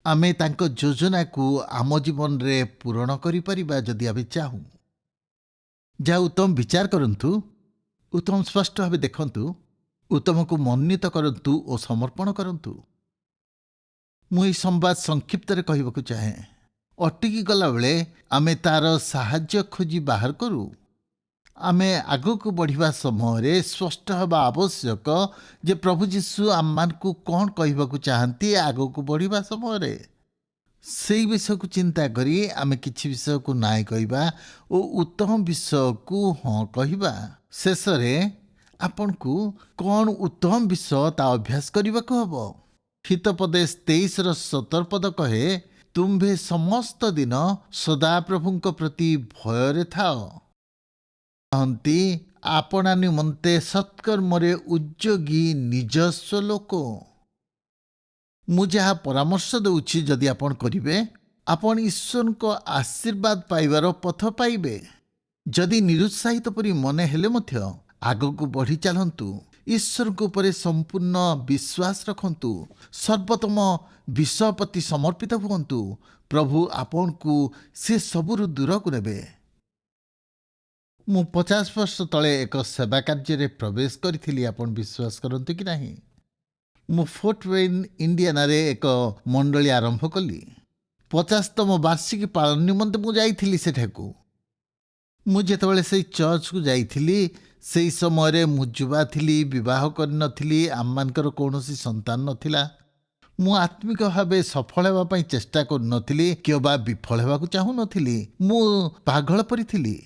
ଆମେ ତାଙ୍କ ଯୋଜନାକୁ ଆମ ଜୀବନରେ ପୂରଣ କରିପାରିବା ଯଦି ଆମେ ଚାହୁଁ। ଯାହା ଉତ୍ତମ ବିଚାର କରନ୍ତୁ, ଉତ୍ତମ ସ୍ପଷ୍ଟ ଭାବେ ଦେଖନ୍ତୁ, ଉତ୍ତମକୁ ମନୋନୀତ କରନ୍ତୁ ଓ ସମର୍ପଣ କରନ୍ତୁ। ମୁଁ ଏହି ସମ୍ବାଦ ସଂକ୍ଷିପ୍ତରେ କହିବାକୁ ଚାହେଁ। ଅଟକି ଗଲାବେଳେ ଆମେ ତାର ସାହାଯ୍ୟ ଖୋଜି ବାହାର କରୁ। ଆମେ ଆଗକୁ ବଢ଼ିବା ସମୟରେ ସ୍ପଷ୍ଟ ହେବା ଆବଶ୍ୟକ ଯେ ପ୍ରଭୁ ଯୀଶୁ ଆମମାନଙ୍କୁ କ'ଣ କହିବାକୁ ଚାହାନ୍ତି ଆଗକୁ ବଢ଼ିବା ସମୟରେ। ସେଇ ବିଷୟକୁ ଚିନ୍ତା କରି ଆମେ କିଛି ବିଷୟକୁ ନାଇଁ କହିବା ଓ ଉତ୍ତମ ବିଷୟକୁ ହଁ କହିବା। ଶେଷରେ ଆପଣଙ୍କୁ କ'ଣ ଉତ୍ତମ ବିଷୟ ତା ଅଭ୍ୟାସ କରିବାକୁ ହେବ। ହିତୋପଦେଶ 23:17 କହେ, ତୁମ୍ଭେ ସମସ୍ତ ଦିନ ସଦାପ୍ରଭୁଙ୍କ ପ୍ରତି ଭୟରେ ଥାଅ, କହନ୍ତି ଆପଣା ନିମନ୍ତେ ସତ୍କର୍ମରେ ଉଦ୍ଯୋଗୀ ନିଜସ୍ୱ ଲୋକ। ମୁଁ ଯାହା ପରାମର୍ଶ ଦେଉଛି ଯଦି ଆପଣ କରିବେ, ଆପଣ ଈଶ୍ୱରଙ୍କ ଆଶୀର୍ବାଦ ପାଇବାର ପଥ ପାଇବେ। ଯଦି ନିରୁତ୍ସାହିତ ପରି ମନେ ହେଲେ ମଧ୍ୟ ଆଗକୁ ବଢ଼ି ଚାଲନ୍ତୁ। ଈଶ୍ୱରଙ୍କ ଉପରେ ସମ୍ପୂର୍ଣ୍ଣ ବିଶ୍ୱାସ ରଖନ୍ତୁ। ସର୍ବୋତ୍ତମ ବିଷୟ ପ୍ରତି ସମର୍ପିତ ହୁଅନ୍ତୁ। ପ୍ରଭୁ ଆପଣଙ୍କୁ ସେ ସବୁରୁ ଦୂରକୁ ନେବେ। ମୁଁ 50 ବର୍ଷ ତଳେ ଏକ ସେବା କାର୍ଯ୍ୟରେ ପ୍ରବେଶ କରିଥିଲି। ଆପଣ ବିଶ୍ୱାସ କରନ୍ତୁ କି ନାହିଁ। ମୁଁ ଫୋର୍ଟ ୱେନ୍ ଇଣ୍ଡିଆନାରେ ଏକ ମଣ୍ଡଳୀ ଆରମ୍ଭ କଲି। 50ତମ ବାର୍ଷିକୀ ପାଳନ ନିମନ୍ତେ ମୁଁ ଯାଇଥିଲି ସେଠାକୁ। ମୁଁ ଯେତେବେଳେ ସେଇ ଚର୍ଚ୍ଚକୁ ଯାଇଥିଲି, ସେହି ସମୟରେ ମୁଁ ଯୁବା ଥିଲି, ବିବାହ କରିନଥିଲି, ଆମମାନଙ୍କର କୌଣସି ସନ୍ତାନ ନଥିଲା। ମୁଁ ଆତ୍ମିକ ଭାବେ ସଫଳ ହେବା ପାଇଁ ଚେଷ୍ଟା କରୁନଥିଲି କିମ୍ବା ବିଫଳ ହେବାକୁ ଚାହୁଁନଥିଲି। ମୁଁ ପାଗଳ ପରି ଥିଲି।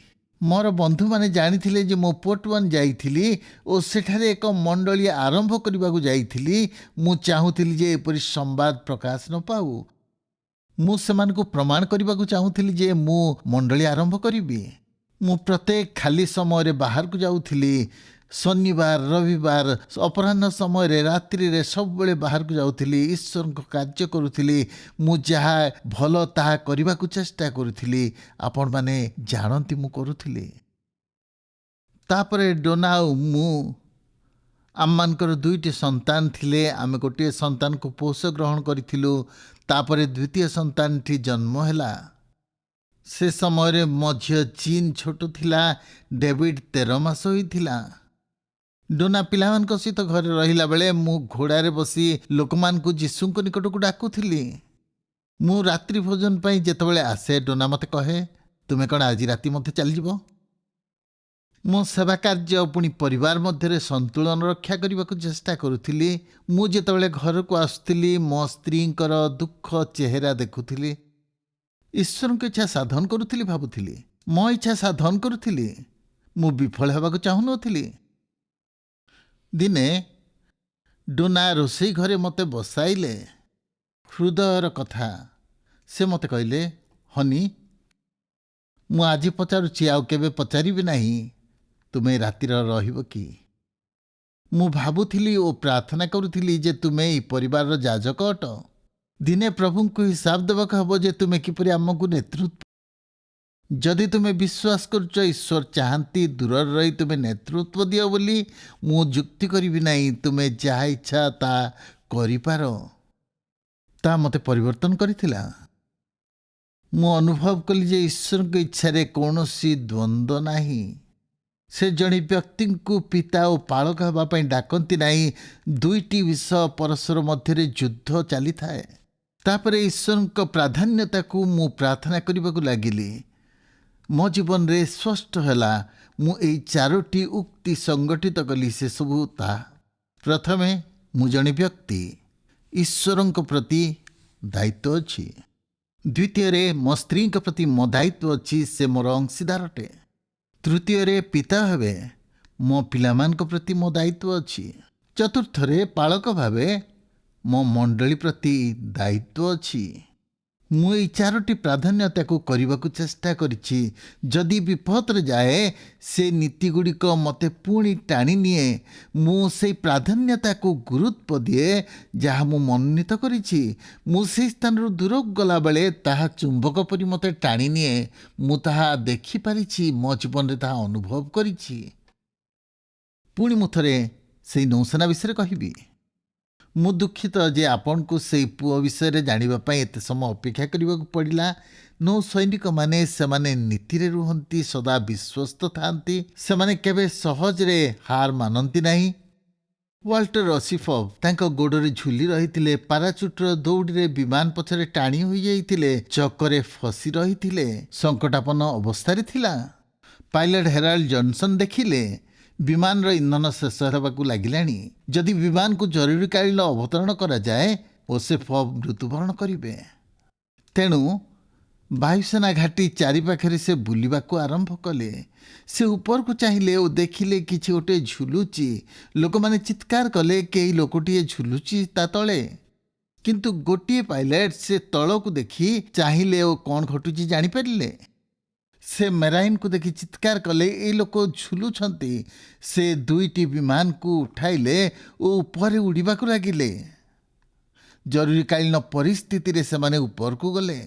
ମୋର ବନ୍ଧୁମାନେ ଜାଣିଥିଲେ ଯେ ମୁଁ ପୋର୍ଟୱାନ୍ ଯାଇଥିଲି ଓ ସେଠାରେ ଏକ ମଣ୍ଡଳୀ ଆରମ୍ଭ କରିବାକୁ ଯାଇଥିଲି। ମୁଁ ଚାହୁଁଥିଲି ଯେ ଏପରି ସମ୍ବାଦ ପ୍ରକାଶ ନ ପାଉ। ମୁଁ ସେମାନଙ୍କୁ ପ୍ରମାଣ କରିବାକୁ ଚାହୁଁଥିଲି ଯେ ମୁଁ ମଣ୍ଡଳୀ ଆରମ୍ଭ କରିବି। ମୁଁ ପ୍ରତ୍ୟେକ ଖାଲି ସମୟରେ ବାହାରକୁ ଯାଉଥିଲି। ଶନିବାର, ରବିବାର, ଅପରାହ୍ନ ସମୟରେ, ରାତ୍ରିରେ ସବୁବେଳେ ବାହାରକୁ ଯାଉଥିଲି। ଈଶ୍ୱରଙ୍କ କାର୍ଯ୍ୟ କରୁଥିଲି। ମୁଁ ଯାହା ଭଲ ତାହା କରିବାକୁ ଚେଷ୍ଟା କରୁଥିଲି। ଆପଣମାନେ ଜାଣନ୍ତି ମୁଁ କରୁଥିଲି। ତାପରେ ଡୋନା ଆଉ ମୁଁ, ଆମମାନଙ୍କର 2ଟି ସନ୍ତାନ ଥିଲେ। ଆମେ ଗୋଟିଏ ସନ୍ତାନକୁ ପୋଷ ଗ୍ରହଣ କରିଥିଲୁ। ତାପରେ ଦ୍ୱିତୀୟ ସନ୍ତାନଟି ଜନ୍ମ ହେଲା। ସେ ସମୟରେ ମୋ ଝିଅ ଚୀନ୍ ଛୋଟ ଥିଲା। ଡେଭିଡ୍ 13 ମାସ ହୋଇଥିଲା। ଡୋନା ପିଲାମାନଙ୍କ ସହିତ ଘରେ ରହିଲା ବେଳେ ମୁଁ ଘୋଡ଼ାରେ ବସି ଲୋକମାନଙ୍କୁ ଯୀଶୁଙ୍କ ନିକଟକୁ ଡାକୁଥିଲି। ମୁଁ ରାତ୍ରି ଭୋଜନ ପାଇଁ ଯେତେବେଳେ ଆସେ, ଡୋନା ମୋତେ କହେ, ତୁମେ କ'ଣ ଆଜି ରାତି ମଧ୍ୟ ଚାଲିଯିବ? ମୁଁ ସେବା କାର୍ଯ୍ୟ ପୁଣି ପରିବାର ମଧ୍ୟରେ ସନ୍ତୁଳନ ରକ୍ଷା କରିବାକୁ ଚେଷ୍ଟା କରୁଥିଲି। ମୁଁ ଯେତେବେଳେ ଘରକୁ ଆସୁଥିଲି, ମୋ ସ୍ତ୍ରୀଙ୍କର ଦୁଃଖ ଚେହେରା ଦେଖୁଥିଲି। ଈଶ୍ୱରଙ୍କ ଇଚ୍ଛା ସାଧନ କରୁଥିଲି ଭାବୁଥିଲି। ମୋ ଇଚ୍ଛା ସାଧନ କରୁଥିଲି। ମୁଁ ବିଫଳ ହେବାକୁ ଚାହୁଁନଥିଲି। ଦିନେ ଡୋନା ରୋଷେଇ ଘରେ ମୋତେ ବସାଇଲେ। ହୃଦୟର କଥା। ସେ ମୋତେ କହିଲେ, ହନି, ମୁଁ ଆଜି ପଚାରୁଛି, ଆଉ କେବେ ପଚାରିବି ନାହିଁ, ତୁମେ ରାତିର ରହିବ କି? ମୁଁ ଭାବୁଥିଲି ଓ ପ୍ରାର୍ଥନା କରୁଥିଲି ଯେ ତୁମେ ଏହି ପରିବାରର ଯାଜକ ଅଟ। ଦିନେ ପ୍ରଭୁଙ୍କୁ ହିସାବ ଦେବାକୁ ହେବ ଯେ ତୁମେ କିପରି ଆମକୁ ନେତୃତ୍ୱ। ଯଦି ତୁମେ ବିଶ୍ୱାସ କରୁଛ ଈଶ୍ୱର ଚାହାନ୍ତି ଦୂରରେ ରହି ତୁମେ ନେତୃତ୍ୱ ଦିଅ ବୋଲି, ମୁଁ ଯୁକ୍ତି କରିବି ନାହିଁ। ତୁମେ ଯାହା ଇଚ୍ଛା ତାହା କରିପାର। ତାହା ମୋତେ ପରିବର୍ତ୍ତନ କରିଥିଲା। ମୁଁ ଅନୁଭବ କଲି ଯେ ଈଶ୍ୱରଙ୍କ ଇଚ୍ଛାରେ କୌଣସି ଦ୍ୱନ୍ଦ୍ୱ ନାହିଁ। ସେ ଜଣେ ବ୍ୟକ୍ତିଙ୍କୁ ପିତା ଓ ପାଳକ ହେବା ପାଇଁ ଡାକନ୍ତି ନାହିଁ। 2ଟି ବିଷୟ ପରସ୍ପର ମଧ୍ୟରେ ଯୁଦ୍ଧ ଚାଲିଥାଏ। ତାପରେ ଈଶ୍ୱରଙ୍କ ପ୍ରାଧାନ୍ୟତାକୁ ମୁଁ ପ୍ରାର୍ଥନା କରିବାକୁ ଲାଗିଲି। ମୋ ଜୀବନରେ ସ୍ପଷ୍ଟ ହେଲା। ମୁଁ ଏହି 4ଟି ଉକ୍ତି ସଂଗଠିତ କଲି। ସେସବୁ ତାହା। ପ୍ରଥମେ, ମୁଁ ଜଣେ ବ୍ୟକ୍ତି, ଈଶ୍ୱରଙ୍କ ପ୍ରତି ଦାୟିତ୍ୱ ଅଛି। ଦ୍ୱିତୀୟରେ, ମୋ ସ୍ତ୍ରୀଙ୍କ ପ୍ରତି ମୋ ଦାୟିତ୍ୱ ଅଛି। ସେ ମୋର ଅଂଶୀଦାର ଅଟେ। ତୃତୀୟରେ, ପିତା ଭାବେ ମୋ ପିଲାମାନଙ୍କ ପ୍ରତି ମୋ ଦାୟିତ୍ୱ ଅଛି। ଚତୁର୍ଥରେ, ପାଳକ ଭାବେ ମୋ ମଣ୍ଡଳୀ ପ୍ରତି ଦାୟିତ୍ୱ ଅଛି। ମୁଁ ଏହି 4ଟି ପ୍ରାଧାନ୍ୟତାକୁ କରିବାକୁ ଚେଷ୍ଟା କରିଛି। ଯଦି ବିପଦରେ ଯାଏ, ସେ ନୀତିଗୁଡ଼ିକ ମୋତେ ପୁଣି ଟାଣି ନିଏ। ମୁଁ ସେହି ପ୍ରାଧାନ୍ୟତାକୁ ଗୁରୁତ୍ୱ ଦିଏ ଯାହା ମୁଁ ମନୋନୀତ କରିଛି। ମୁଁ ସେହି ସ୍ଥାନରୁ ଦୂରକୁ ଗଲାବେଳେ ତାହା ଚୁମ୍ବକ ପରି ମୋତେ ଟାଣି ନିଏ। ମୁଁ ତାହା ଦେଖିପାରିଛି। ମୋ ଜୀବନରେ ତାହା ଅନୁଭବ କରିଛି। ପୁଣି ମୁଁ ଥରେ ସେହି ନୌସେନା ବିଷୟରେ କହିବି। ମୁଁ ଦୁଃଖିତ ଯେ ଆପଣଙ୍କୁ ସେହି ପୁଅ ବିଷୟରେ ଜାଣିବା ପାଇଁ ଏତେ ସମୟ ଅପେକ୍ଷା କରିବାକୁ ପଡ଼ିଲା। ନୌସୈନିକମାନେ, ସେମାନେ ନୀତିରେ ରୁହନ୍ତି, ସଦା ବିଶ୍ୱସ୍ତ ଥାନ୍ତି। ସେମାନେ କେବେ ସହଜରେ ହାର ମାନନ୍ତି ନାହିଁ। ୱାଲ୍ଟର ଅସିଫଭ୍ ତାଙ୍କ ଗୋଡ଼ରେ ଝୁଲି ରହିଥିଲେ। ପାରାଚୁଟ୍ର ଦୌଡ଼ିରେ ବିମାନ ପଛରେ ଟାଣି ହୋଇଯାଇଥିଲେ। ଚକରେ ଫସି ରହିଥିଲେ। ସଙ୍କଟାପନ୍ନ ଅବସ୍ଥାରେ ଥିଲା। ପାଇଲଟ ହେରାଲ୍ଡ ଜନସନ୍ ଦେଖିଲେ ବିମାନର ଇନ୍ଧନ ଶେଷ ହେବାକୁ ଲାଗିଲାଣି। ଯଦି ବିମାନକୁ ଜରୁରୀକାଳୀନ ଅବତରଣ କରାଯାଏ ଓସେଫ ମୃତ୍ୟୁବରଣ କରିବେ। ତେଣୁ ବାୟୁସେନା ଘାଟି ଚାରିପାଖରେ ସେ ବୁଲିବାକୁ ଆରମ୍ଭ କଲେ। ସେ ଉପରକୁ ଚାହିଁଲେ ଓ ଦେଖିଲେ କିଛି ଗୋଟେ ଝୁଲୁଛି। ଲୋକମାନେ ଚିତ୍କାର କଲେ, କେହି ଲୋକଟିଏ ଝୁଲୁଛି ତା ତଳେ। କିନ୍ତୁ ଗୋଟିଏ ପାଇଲଟ ସେ ତଳକୁ ଦେଖି ଚାହିଁଲେ ଓ କ'ଣ ଘଟୁଛି ଜାଣିପାରିଲେ। ସେ ମେରାଇନ୍କୁ ଦେଖି ଚିତ୍କାର କଲେ, ଏ ଲୋକ ଝୁଲୁଛନ୍ତି। ସେ ଦୁଇଟି ବିମାନକୁ ଉଠାଇଲେ ଓ ଉପରେ ଉଡ଼ିବାକୁ ଲାଗିଲେ। ଜରୁରୀକାଳୀନ ପରିସ୍ଥିତିରେ ସେମାନେ ଉପରକୁ ଗଲେ।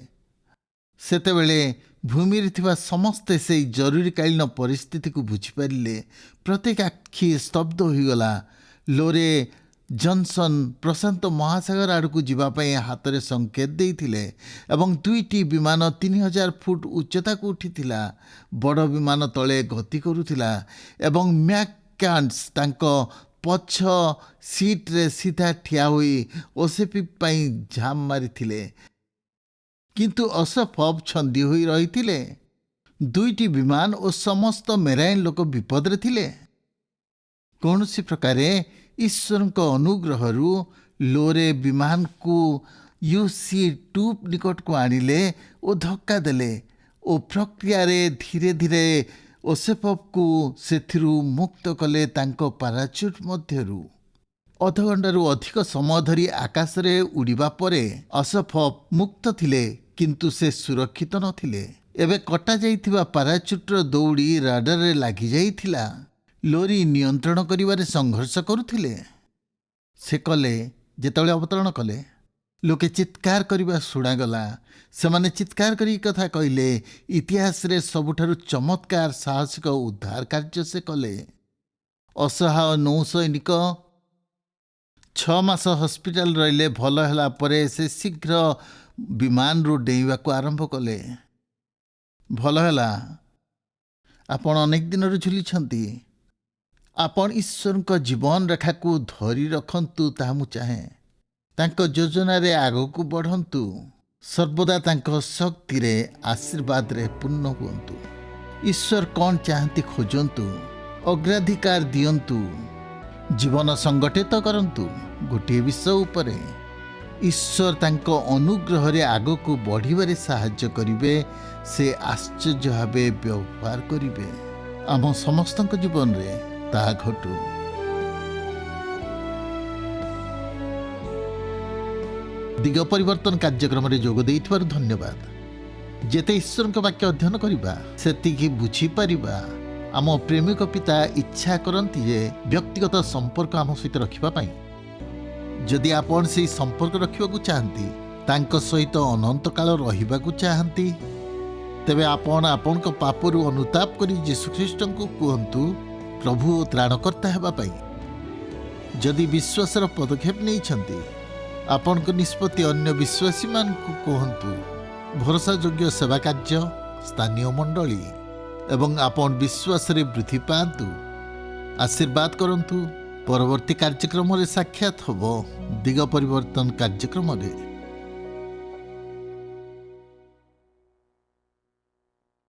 ସେତେବେଳେ ଭୂମିରେ ଥିବା ସମସ୍ତେ ସେହି ଜରୁରୀକାଳୀନ ପରିସ୍ଥିତିକୁ ବୁଝିପାରିଲେ। ପ୍ରତ୍ୟେକ ଆଖି ସ୍ତବ୍ଧ ହୋଇଗଲା। ଲୋରେ ଜନସନ୍ ପ୍ରଶାନ୍ତ ମହାସାଗର ଆଡ଼କୁ ଯିବା ପାଇଁ ହାତରେ ସଂକେତ ଦେଇଥିଲେ ଏବଂ ଦୁଇଟି ବିମାନ 3000 ଫୁଟ ଉଚ୍ଚତାକୁ ଉଠିଥିଲା। ବଡ଼ ବିମାନ ତଳେ ଗତି କରୁଥିଲା ଏବଂ ମ୍ୟାକ୍କ୍ୟାନ୍ସ ତାଙ୍କ ପଛ ସିଟ୍ରେ ସିଧା ଠିଆ ହୋଇ ଓସେଫ ପାଇଁ ଝାମ୍ ମାରିଥିଲେ। କିନ୍ତୁ ଅସଫବ ଛନ୍ଦି ହୋଇ ରହିଥିଲେ। ଦୁଇଟି ବିମାନ ଓ ସମସ୍ତ ମେରାଇନ୍ ଲୋକ ବିପଦରେ ଥିଲେ। କୌଣସି ପ୍ରକାରେ ଈଶ୍ୱରଙ୍କ ଅନୁଗ୍ରହରୁ ଲୋରେ ବିମାନକୁ UC-2 ନିକଟକୁ ଆଣିଲେ ଓ ଧକ୍କା ଦେଲେ ଓ ପ୍ରକ୍ରିୟାରେ ଧୀରେ ଧୀରେ ଓସେଫକୁ ସେଥିରୁ ମୁକ୍ତ କଲେ ତାଙ୍କ ପାରାଚୁଟ୍ ମଧ୍ୟରୁ। ଅଧଘଣ୍ଟାରୁ ଅଧିକ ସମୟ ଧରି ଆକାଶରେ ଉଡ଼ିବା ପରେ ଅସଫ ମୁକ୍ତ ଥିଲେ, କିନ୍ତୁ ସେ ସୁରକ୍ଷିତ ନଥିଲେ। ଏବେ କଟାଯାଇଥିବା ପାରାଚୁଟ୍ର ଦଉଡ଼ି ରାଡାରରେ ଲାଗିଯାଇଥିଲା। ଲୋରି ନିୟନ୍ତ୍ରଣ କରିବାରେ ସଂଘର୍ଷ କରୁଥିଲେ। ସେ କଲେ, ଯେତେବେଳେ ଅବତରଣ କଲେ ଲୋକେ ଚିତ୍କାର କରିବା ଶୁଣାଗଲା। ସେମାନେ ଚିତ୍କାର କରି କଥା କହିଲେ, ଇତିହାସରେ ସବୁଠାରୁ ଚମତ୍କାର ସାହସିକ ଉଦ୍ଧାର କାର୍ଯ୍ୟ ସେ କଲେ। ଅସହାୟ ନୌସୈନିକ 6 ମାସ ହସ୍ପିଟାଲ ରହିଲେ। ଭଲ ହେଲା ପରେ ସେ ଶୀଘ୍ର ବିମାନରୁ ଡେଇଁବାକୁ ଆରମ୍ଭ କଲେ। ଭଲ ହେଲା। ଆପଣ ଅନେକ ଦିନରୁ ଝୁଲିଛନ୍ତି। ଆପଣ ଈଶ୍ୱରଙ୍କ ଜୀବନ ରେଖାକୁ ଧରି ରଖନ୍ତୁ, ତାହା ମୁଁ ଚାହେଁ। ତାଙ୍କ ଯୋଜନାରେ ଆଗକୁ ବଢ଼ନ୍ତୁ। ସର୍ବଦା ତାଙ୍କ ଶକ୍ତିରେ ଆଶୀର୍ବାଦରେ ପୂର୍ଣ୍ଣ ହୁଅନ୍ତୁ। ଈଶ୍ୱର କ'ଣ ଚାହାନ୍ତି ଖୋଜନ୍ତୁ, ଅଗ୍ରାଧିକାର ଦିଅନ୍ତୁ, ଜୀବନ ସଂଗଠିତ କରନ୍ତୁ। ଗୋଟିଏ ବିଷୟ ଉପରେ ଈଶ୍ୱର ତାଙ୍କ ଅନୁଗ୍ରହରେ ଆଗକୁ ବଢ଼ିବାରେ ସାହାଯ୍ୟ କରିବେ। ସେ ଆଶ୍ଚର୍ଯ୍ୟ ଭାବେ ବ୍ୟବହାର କରିବେ। ଆମ ସମସ୍ତଙ୍କ ଜୀବନରେ ତାହା ଘଟୁ। ଦିଗ ପରିବର୍ତ୍ତନ କାର୍ଯ୍ୟକ୍ରମରେ ଯୋଗ ଦେଇଥିବାରୁ ଧନ୍ୟବାଦ। ଯେତେ ଈଶ୍ୱରଙ୍କ ବାକ୍ୟ ଅଧ୍ୟୟନ କରିବା ସେତିକି ବୁଝିପାରିବା। ଆମ ପ୍ରେମିକ ପିତା ଇଚ୍ଛା କରନ୍ତି ଯେ ବ୍ୟକ୍ତିଗତ ସମ୍ପର୍କ ଆମ ସହିତ ରଖିବା ପାଇଁ। ଯଦି ଆପଣ ସେହି ସମ୍ପର୍କ ରଖିବାକୁ ଚାହାନ୍ତି, ତାଙ୍କ ସହିତ ଅନନ୍ତକାଳ ରହିବାକୁ ଚାହାନ୍ତି, ତେବେ ଆପଣ ଆପଣଙ୍କ ପାପରୁ ଅନୁତାପ କରି ଯୀଶୁଖ୍ରୀଷ୍ଟଙ୍କୁ କୁହନ୍ତୁ ପ୍ରଭୁ ଓ ତ୍ରାଣକର୍ତ୍ତା ହେବା ପାଇଁ। ଯଦି ବିଶ୍ୱାସର ପଦକ୍ଷେପ ନେଇଛନ୍ତି, ଆପଣଙ୍କ ନିଷ୍ପତ୍ତି ଅନ୍ୟ ବିଶ୍ୱାସୀମାନଙ୍କୁ କୁହନ୍ତୁ। ଭରସାଯୋଗ୍ୟ ସେବା କାର୍ଯ୍ୟ, ସ୍ଥାନୀୟ ମଣ୍ଡଳୀ ଏବଂ ଆପଣ ବିଶ୍ୱାସରେ ବୃଦ୍ଧି ପାଆନ୍ତୁ। ଆଶୀର୍ବାଦ କରନ୍ତୁ। ପରବର୍ତ୍ତୀ କାର୍ଯ୍ୟକ୍ରମରେ ସାକ୍ଷାତ ହେବ ଦିଗ ପରିବର୍ତ୍ତନ କାର୍ଯ୍ୟକ୍ରମରେ।